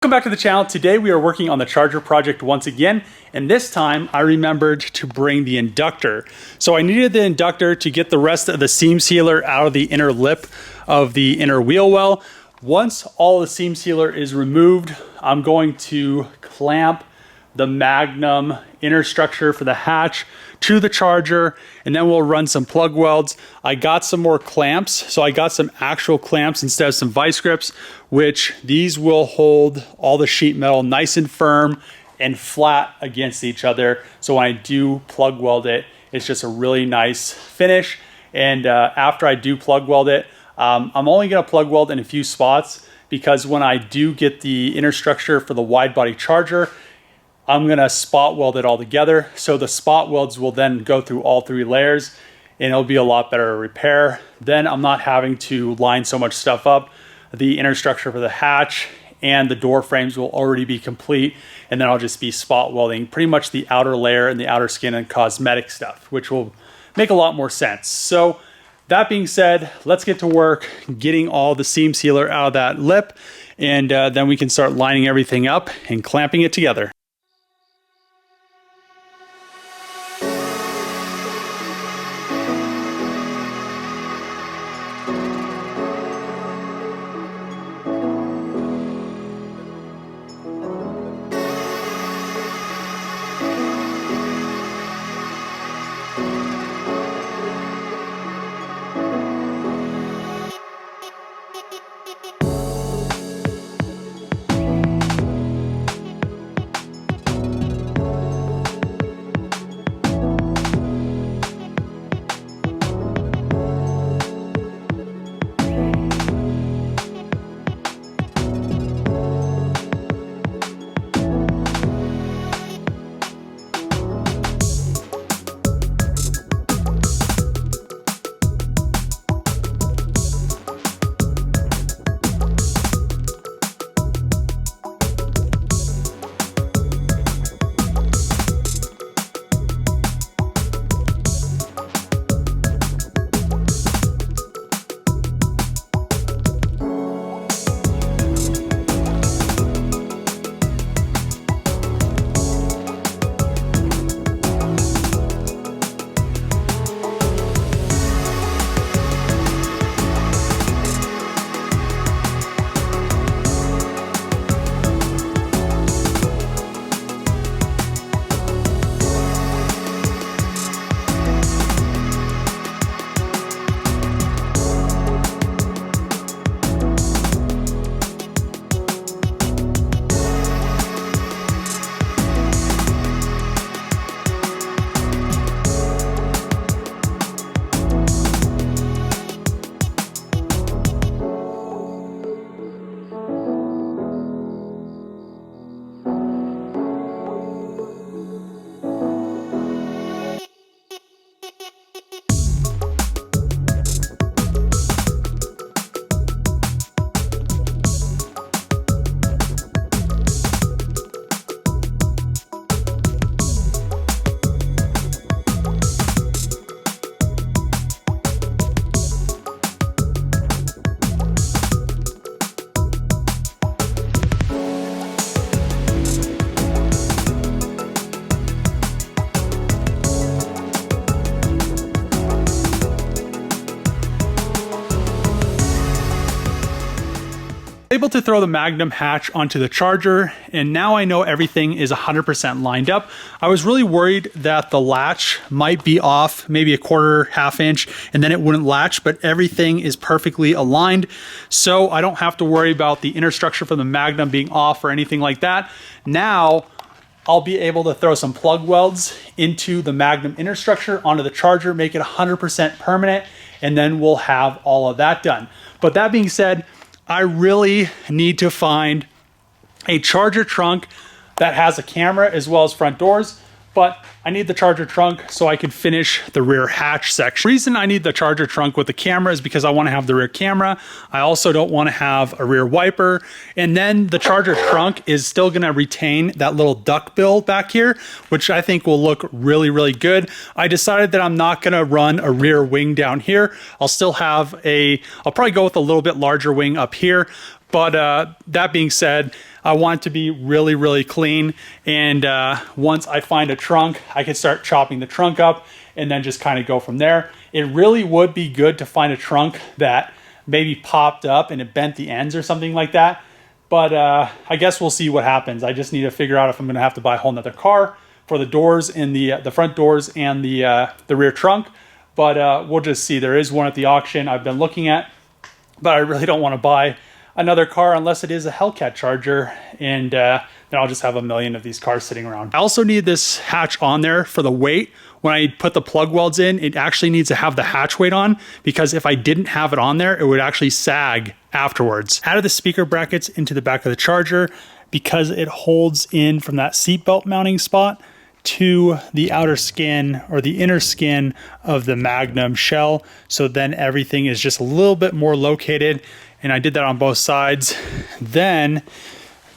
Welcome back to the channel. Today we are working on the charger project once again, and this time I remembered to bring the inductor. So I needed the inductor to get the rest of the seam sealer out of the inner lip of the inner wheel well. Once all the seam sealer is removed, I'm going to clamp the Magnum inner structure for the hatch to the charger, and then we'll run some plug welds. I got some more clamps, so I got some actual clamps instead of some vice grips, which these will hold all the sheet metal nice and firm and flat against each other. So when I do plug weld it, it's just a really nice finish. And after I do plug weld it, I'm only gonna plug weld in a few spots, because when I do get the inner structure for the wide body charger, I'm gonna spot weld it all together. So the spot welds will then go through all three layers, and it'll be a lot better to repair. Then I'm not having to line so much stuff up. The inner structure for the hatch and the door frames will already be complete, and then I'll just be spot welding pretty much the outer layer and the outer skin and cosmetic stuff, which will make a lot more sense. So that being said, let's get to work getting all the seam sealer out of that lip, and then we can start lining everything up and clamping it together. Able to throw the Magnum hatch onto the charger, and now I know everything is 100% lined up. I was really worried that the latch might be off maybe a quarter, half inch, and then it wouldn't latch, but everything is perfectly aligned. So I don't have to worry about the inner structure from the Magnum being off or anything like that. Now I'll be able to throw some plug welds into the Magnum inner structure onto the charger, make it 100% permanent, and then we'll have all of that done. But that being said, I really need to find a charger trunk that has a camera as well as front doors, but I need the charger trunk so I can finish the rear hatch section. The reason I need the charger trunk with the camera is because I want to have the rear camera. I also don't want to have a rear wiper. And then the charger trunk is still going to retain that little duck bill back here, which I think will look really, really good. I decided that I'm not going to run a rear wing down here. I'll still have I'll probably go with a little bit larger wing up here. But that being said, I want it to be really, really clean. And once I find a trunk, I can start chopping the trunk up and then just kind of go from there. It really would be good to find a trunk that maybe popped up and it bent the ends or something like that. But I guess we'll see what happens. I just need to figure out if I'm going to have to buy a whole nother car for the doors and the front doors and the rear trunk. But we'll just see. There is one at the auction I've been looking at, but I really don't want to buy another car unless it is a Hellcat Charger, and then I'll just have a million of these cars sitting around. I also need this hatch on there for the weight. When I put the plug welds in, it actually needs to have the hatch weight on, because if I didn't have it on there, it would actually sag afterwards. Added the speaker brackets into the back of the Charger because it holds in from that seatbelt mounting spot to the outer skin or the inner skin of the Magnum shell. So then everything is just a little bit more located, and I did that on both sides. Then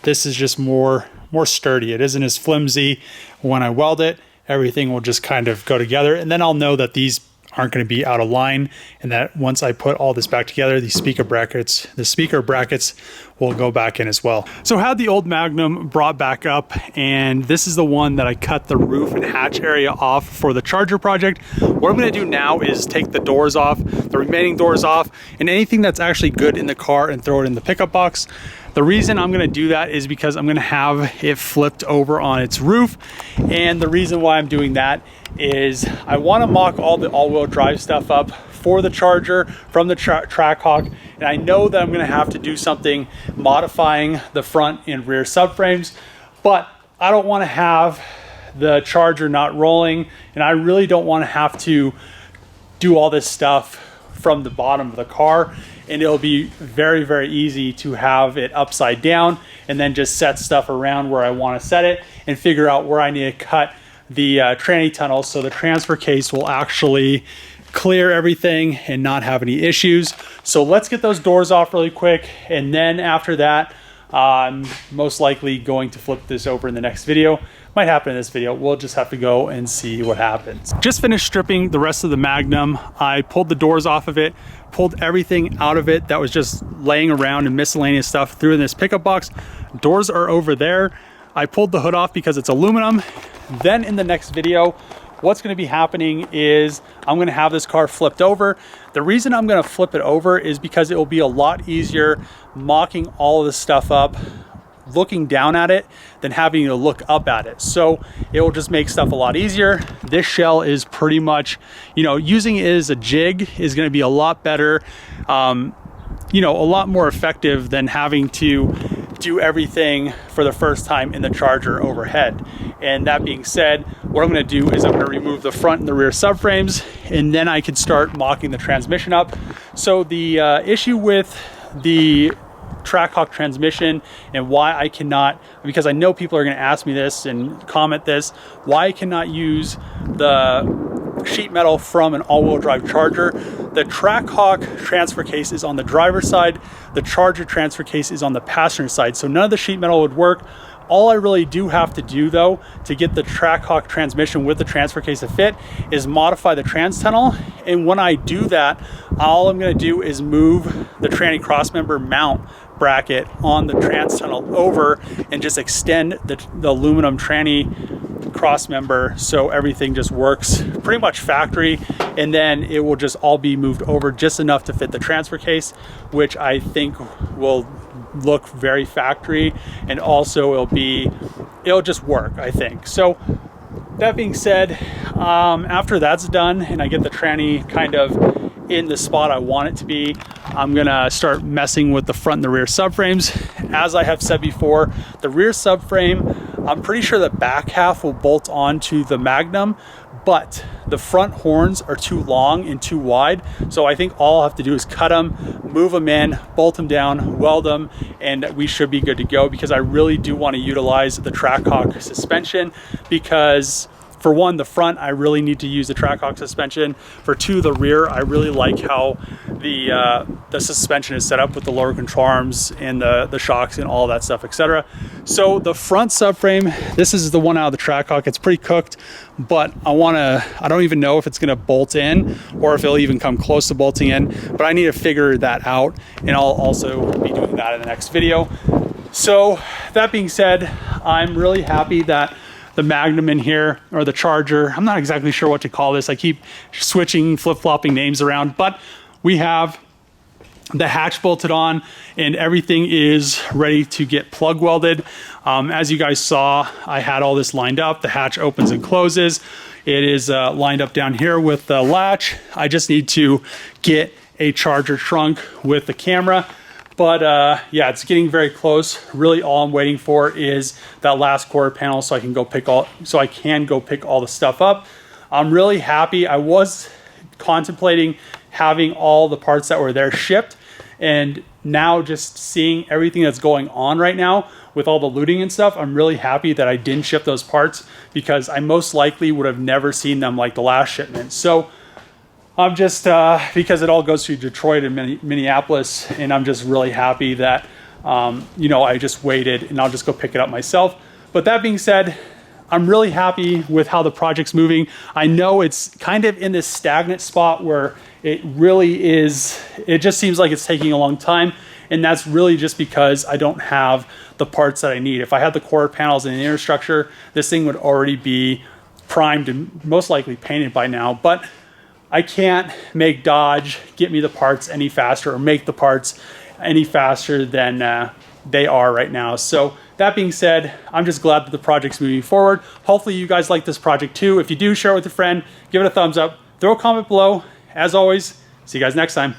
this is just more sturdy. It isn't as flimsy. When I weld it, everything will just kind of go together, and then I'll know that these aren't going to be out of line, and that once I put all this back together, the speaker brackets will go back in as well. So I had the old Magnum brought back up, and this is the one that I cut the roof and hatch area off for the Charger project. What I'm going to do now is take the doors off, the remaining doors off, and anything that's actually good in the car, and throw it in the pickup box. The reason I'm going to do that is because I'm going to have it flipped over on its roof, and the reason why I'm doing that is I want to mock all the all-wheel drive stuff up for the Charger from the Trackhawk, and I know that I'm going to have to do something modifying the front and rear subframes, but I don't want to have the Charger not rolling, and I really don't want to have to do all this stuff from the bottom of the car. And it'll be very, very easy to have it upside down and then just set stuff around where I want to set it and figure out where I need to cut the tranny tunnel so the transfer case will actually clear everything and not have any issues. So let's get those doors off really quick, and then after that, I'm most likely going to flip this over in the next video. Might happen in this video. We'll just have to go and see what happens. Just finished stripping the rest of the Magnum. I pulled the doors off of it, pulled everything out of it that was just laying around and miscellaneous stuff, threw in this pickup box. Doors are over there. I pulled the hood off because it's aluminum. Then in the next video, what's going to be happening is I'm going to have this car flipped over. The reason I'm going to flip it over is because it will be a lot easier mocking all of this stuff up, looking down at it, than having to look up at it. So it will just make stuff a lot easier. This shell is pretty much, using it as a jig is going to be a lot better, a lot more effective than having to do everything for the first time in the Charger overhead. And that being said, what I'm going to do is I'm going to remove the front and the rear subframes, and then I can start mocking the transmission up. So the issue with the Trackhawk transmission and why I cannot, because I know people are going to ask me this and comment this, why I cannot use the sheet metal from an all-wheel drive Charger. The Trackhawk transfer case is on the driver's side. The Charger transfer case is on the passenger side. So none of the sheet metal would work. All I really do have to do though to get the Trackhawk transmission with the transfer case to fit is modify the trans tunnel. And when I do that, all I'm going to do is move the tranny crossmember mount bracket on the trans tunnel over and just extend the aluminum tranny cross member so everything just works pretty much factory, and then it will just all be moved over just enough to fit the transfer case, which I think will look very factory, and also it'll just work, I think. So that being said, after that's done and I get the tranny kind of in the spot I want it to be, I'm gonna start messing with the front and the rear subframes. As I have said before, the rear subframe, I'm pretty sure the back half will bolt onto the Magnum, but the front horns are too long and too wide. So I think all I'll have to do is cut them, move them in, bolt them down, weld them, and we should be good to go, because I really do want to utilize the Trackhawk suspension, because For one, the front, I really need to use the Trackhawk suspension. For two, the rear, I really like how the suspension is set up with the lower control arms and the shocks and all that stuff, etc. So the front subframe, this is the one out of the Trackhawk. It's pretty cooked, but I don't even know if it's gonna bolt in or if it'll even come close to bolting in, but I need to figure that out, and I'll also be doing that in the next video. So that being said, I'm really happy that the Magnum in here, or the Charger, I'm not exactly sure what to call this. I keep switching, flip-flopping names around, but we have the hatch bolted on and everything is ready to get plug welded. As you guys saw, I had all this lined up. The hatch opens and closes. It is lined up down here with the latch. I just need to get a charger trunk with the camera. But yeah, it's getting very close. Really all I'm waiting for is that last quarter panel so I can go pick all the stuff up. I'm really happy. I was contemplating having all the parts that were there shipped, and now just seeing everything that's going on right now with all the looting and stuff, I'm really happy that I didn't ship those parts, because I most likely would have never seen them like the last shipment. So I'm just, because it all goes through Detroit and Minneapolis, and I'm just really happy that, you know, I just waited and I'll just go pick it up myself. But that being said, I'm really happy with how the project's moving. I know it's kind of in this stagnant spot where it really is, it just seems like it's taking a long time. And that's really just because I don't have the parts that I need. If I had the quarter panels and the inner structure, this thing would already be primed and most likely painted by now. But I can't make Dodge get me the parts any faster, or make the parts any faster than they are right now. So that being said, I'm just glad that the project's moving forward. Hopefully you guys like this project too. If you do, share it with a friend, give it a thumbs up, throw a comment below. As always, see you guys next time.